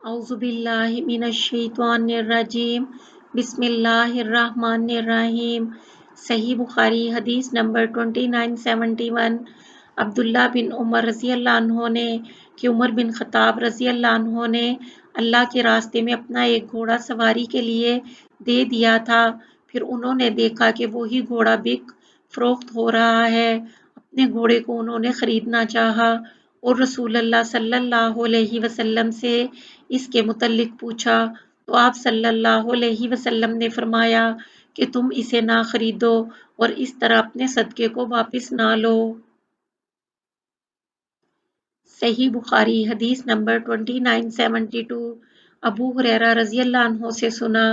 اعوذ باللہ من الشیطان الرجیم بسم اللہ الرحمن الرحیم صحیح بخاری حدیث نمبر 2971 عبداللہ بن عمر رضی اللہ عنہ نے کہ عمر بن خطاب رضی اللہ عنہ نے اللہ کے راستے میں اپنا ایک گھوڑا سواری کے لیے دے دیا تھا، پھر انہوں نے دیکھا کہ وہی گھوڑا بک فروخت ہو رہا ہے۔ اپنے گھوڑے کو انہوں نے خریدنا چاہا اور رسول اللہ صلی اللہ علیہ وسلم سے اس کے متعلق پوچھا تو آپ صلی اللہ علیہ وسلم نے فرمایا کہ تم اسے نہ خریدو اور اس طرح اپنے صدقے کو واپس نہ لو۔ صحیح بخاری حدیث نمبر 2972 ابو ہریرہ رضی اللہ عنہ سے سنا،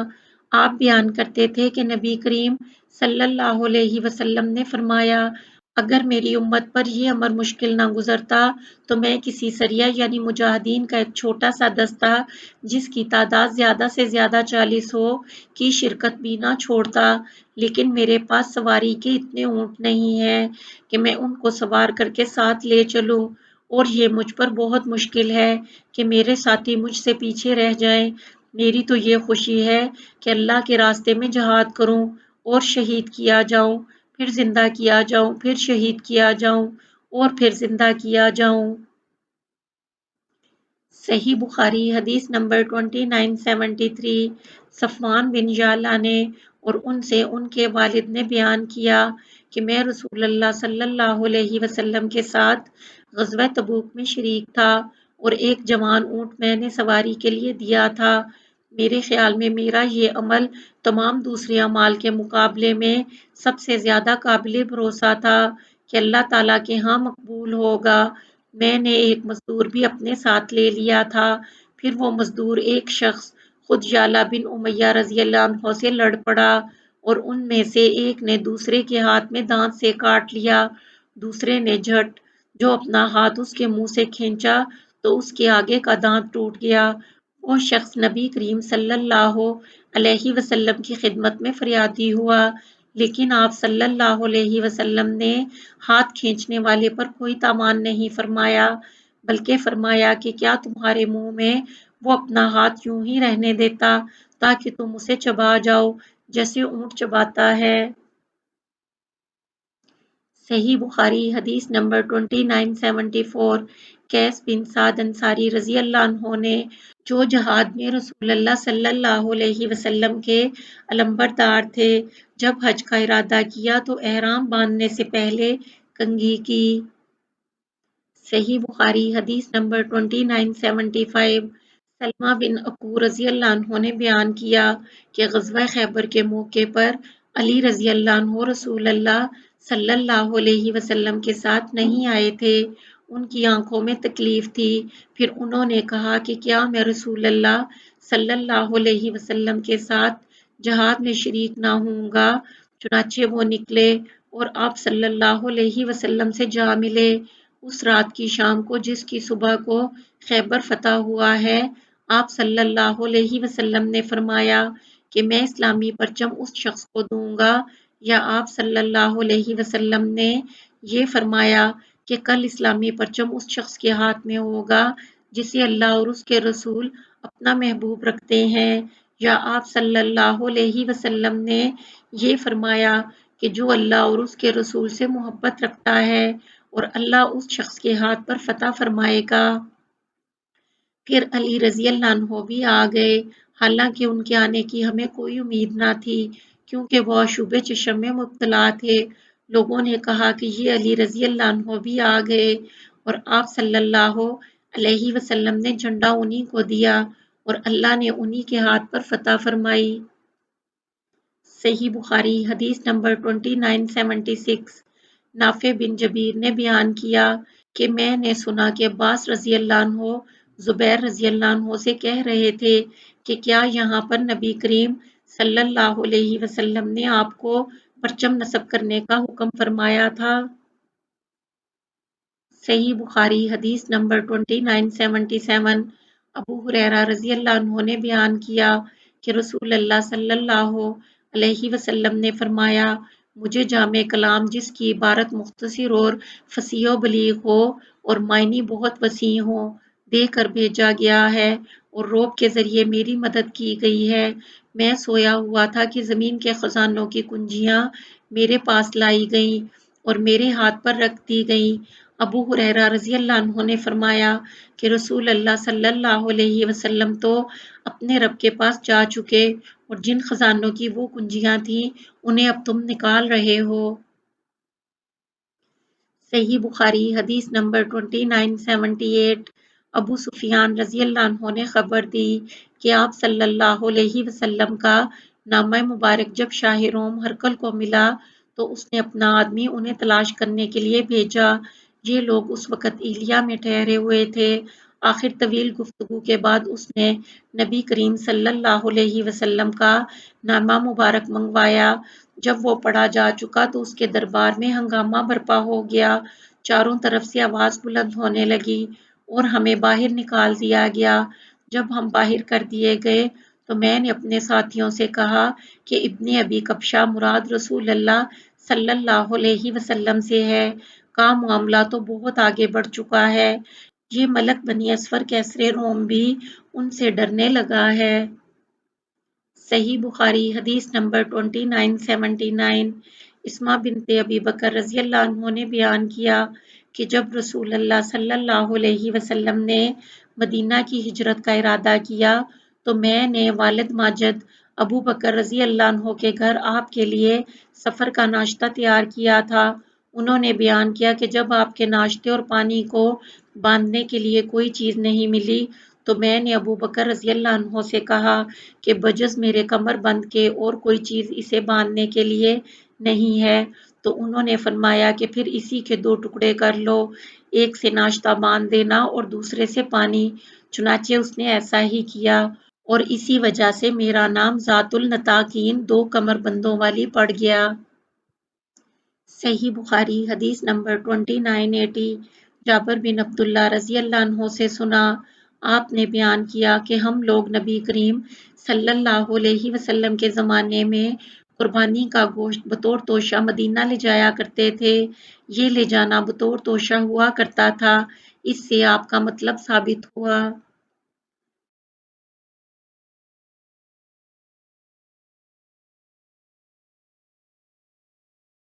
آپ بیان کرتے تھے کہ نبی کریم صلی اللہ علیہ وسلم نے فرمایا، اگر میری امت پر یہ امر مشکل نہ گزرتا تو میں کسی سریہ یعنی مجاہدین کا ایک چھوٹا سا دستہ جس کی تعداد زیادہ سے زیادہ 40 ہو کی شرکت بھی نہ چھوڑتا، لیکن میرے پاس سواری کے اتنے اونٹ نہیں ہیں کہ میں ان کو سوار کر کے ساتھ لے چلوں، اور یہ مجھ پر بہت مشکل ہے کہ میرے ساتھی مجھ سے پیچھے رہ جائیں۔ میری تو یہ خوشی ہے کہ اللہ کے راستے میں جہاد کروں اور شہید کیا جاؤں، پھر زندہ کیا جاؤں، پھر شہید کیا جاؤں اور پھر زندہ کیا جاؤں۔ صحیح بخاری حدیث نمبر 2973 صفوان بن یعلا نے اور ان سے ان کے والد نے بیان کیا کہ میں رسول اللہ صلی اللہ علیہ وسلم کے ساتھ غزوہ تبوک میں شریک تھا اور ایک جوان اونٹ میں نے سواری کے لیے دیا تھا۔ میرے خیال میں میرا یہ عمل تمام دوسرے اعمال کے مقابلے میں سب سے زیادہ قابل بھروسہ تھا کہ اللہ تعالیٰ کے ہاں مقبول ہوگا۔ میں نے ایک مزدور بھی اپنے ساتھ لے لیا تھا، پھر وہ مزدور ایک شخص خود یعلا بن امیہ رضی اللہ عنہ سے لڑ پڑا اور ان میں سے ایک نے دوسرے کے ہاتھ میں دانت سے کاٹ لیا۔ دوسرے نے جھٹ جو اپنا ہاتھ اس کے منہ سے کھینچا تو اس کے آگے کا دانت ٹوٹ گیا۔ وہ شخص نبی کریم صلی اللہ علیہ وسلم کی خدمت میں فریادی ہوا، لیکن آپ صلی اللہ علیہ وسلم نے ہاتھ کھینچنے والے پر کوئی تاوان نہیں فرمایا، بلکہ فرمایا کہ کیا تمہارے منہ میں وہ اپنا ہاتھ یوں ہی رہنے دیتا تاکہ تم اسے چبا جاؤ جیسے اونٹ چباتا ہے۔ صحیح بخاری حدیث نمبر 2974 قیس بن سعد انصاری رضی اللہ عنہ نے جو جہاد میں رسول اللہ صلی اللہ علیہ وسلم کے علمبردار تھے، جب حج کا ارادہ کیا تو احرام باندھنے سے پہلے کنگھی کی۔ صحیح بخاری حدیث نمبر 2975 سلمہ بن اکو رضی اللہ عنہ نے بیان کیا کہ غزوہ خیبر کے موقع پر علی رضی اللہ عنہ رسول اللہ صلی اللہ علیہ وسلم کے ساتھ نہیں آئے تھے، ان کی آنکھوں میں تکلیف تھی، پھر انہوں نے کہا کہ کیا میں رسول اللہ صلی اللہ علیہ وسلم کے ساتھ جہاد میں شریک نہ ہوں گا؟ چنانچہ وہ نکلے اور آپ صلی اللہ علیہ وسلم سے جا ملے۔ اس رات کی شام کو جس کی صبح کو خیبر فتح ہوا ہے، آپ صلی اللہ علیہ وسلم نے فرمایا کہ میں اسلامی پرچم اس شخص کو دوں گا، یا آپ صلی اللہ علیہ وسلم نے یہ فرمایا کہ کل اسلامی پرچم اس شخص کے ہاتھ میں ہوگا جسے اللہ اور اس کے رسول اپنا محبوب رکھتے ہیں، یا آپ صلی اللہ علیہ وسلم نے یہ فرمایا کہ جو اللہ اور اس کے رسول سے محبت رکھتا ہے اور اللہ اس شخص کے ہاتھ پر فتح فرمائے گا۔ پھر علی رضی اللہ عنہ بھی آ گئے، حالانکہ ان کے آنے کی ہمیں کوئی امید نہ تھی کیونکہ وہ آشوب چشم میں مبتلا تھے۔ لوگوں نے کہا کہ یہ علی رضی اللہ عنہ بھی آ گئے، اور آپ صلی اللہ علیہ وسلم نے جھنڈا انہی کو دیا اور اللہ نے انہی کے ہاتھ پر فتح فرمائی۔ صحیح بخاری حدیث نمبر 2976 نافع بن جبیر نے بیان کیا کہ میں نے سنا کہ عباس رضی اللہ عنہ زبیر رضی اللہ عنہ سے کہہ رہے تھے کہ کیا یہاں پر نبی کریم صلی اللہ علیہ وسلم نے آپ کو پرچم نصب کرنے کا حکم فرمایا تھا؟ صحیح بخاری حدیث نمبر 2977 ابو ہریرہ رضی اللہ عنہ نے بیان کیا کہ رسول اللہ صلی اللہ علیہ وسلم نے فرمایا، مجھے جامع کلام جس کی عبارت مختصر اور فصیح و بلیغ ہو اور معنی بہت وسیع ہوں دے کر بھیجا گیا ہے اور روب کے ذریعے میری مدد کی گئی ہے۔ میں سویا ہوا تھا کہ زمین کے خزانوں کی کنجیاں میرے پاس لائی گئیں اور میرے ہاتھ پر رکھ دی گئیں۔ ابو ہریرہ رضی اللہ عنہ نے فرمایا کہ رسول اللہ صلی اللہ علیہ وسلم تو اپنے رب کے پاس جا چکے اور جن خزانوں کی وہ کنجیاں تھیں انہیں اب تم نکال رہے ہو۔ صحیح بخاری حدیث نمبر 2978۔ ابو سفیان رضی اللہ عنہ نے خبر دی کہ آپ صلی اللہ علیہ وسلم کا نامہ مبارک جب شاہ روم ہرقل کو ملا تو اس نے اپنا آدمی انہیں تلاش کرنے کے لیے بھیجا۔ یہ لوگ اس وقت ایلیا میں ٹھہرے ہوئے تھے۔ آخر طویل گفتگو کے بعد اس نے نبی کریم صلی اللہ علیہ وسلم کا نامہ مبارک منگوایا۔ جب وہ پڑھا جا چکا تو اس کے دربار میں ہنگامہ برپا ہو گیا، چاروں طرف سے آواز بلند ہونے لگی اور ہمیں باہر نکال دیا گیا۔ جب ہم باہر کر دیے گئے تو میں نے اپنے ساتھیوں سے کہا کہ ابن ابی کبشہ مراد رسول اللہ صلی اللہ علیہ وسلم سے ہے، کا معاملہ تو بہت آگے بڑھ چکا ہے، یہ ملک بنی اصفر کیسر روم بھی ان سے ڈرنے لگا ہے۔ صحیح بخاری حدیث نمبر 2979۔ اسماء بنت ابی بکر رضی اللہ عنہ نے بیان کیا کہ جب رسول اللہ صلی اللہ علیہ وسلم نے مدینہ کی ہجرت کا ارادہ کیا تو میں نے والد ماجد ابو بکر رضی اللہ عنہ کے گھر آپ کے لیے سفر کا ناشتہ تیار کیا تھا۔ انہوں نے بیان کیا کہ جب آپ کے ناشتے اور پانی کو باندھنے کے لیے کوئی چیز نہیں ملی تو میں نے ابو بکر رضی اللہ عنہ سے کہا کہ بجز میرے کمر بند کے اور کوئی چیز اسے باندھنے کے لیے نہیں ہے، تو انہوں نے فرمایا کہ پھر اسی کے دو ٹکڑے کر لو، ایک سے ناشتہ باندھ دینا اور دوسرے سے پانی۔ چنانچہ اس نے ایسا ہی کیا اور اسی وجہ سے میرا نام ذات النطاقین، دو کمر بندوں والی پڑ گیا۔ صحیح بخاری حدیث نمبر 2980۔ جابر بن عبداللہ رضی اللہ عنہ سے سنا، آپ نے بیان کیا کہ ہم لوگ نبی کریم صلی اللہ علیہ وسلم کے زمانے میں قربانی کا گوشت بطور توشہ مدینہ لے جایا کرتے تھے۔ یہ لے جانا بطور توشہ ہوا کرتا تھا۔ اس سے آپ کا مطلب ثابت ہوا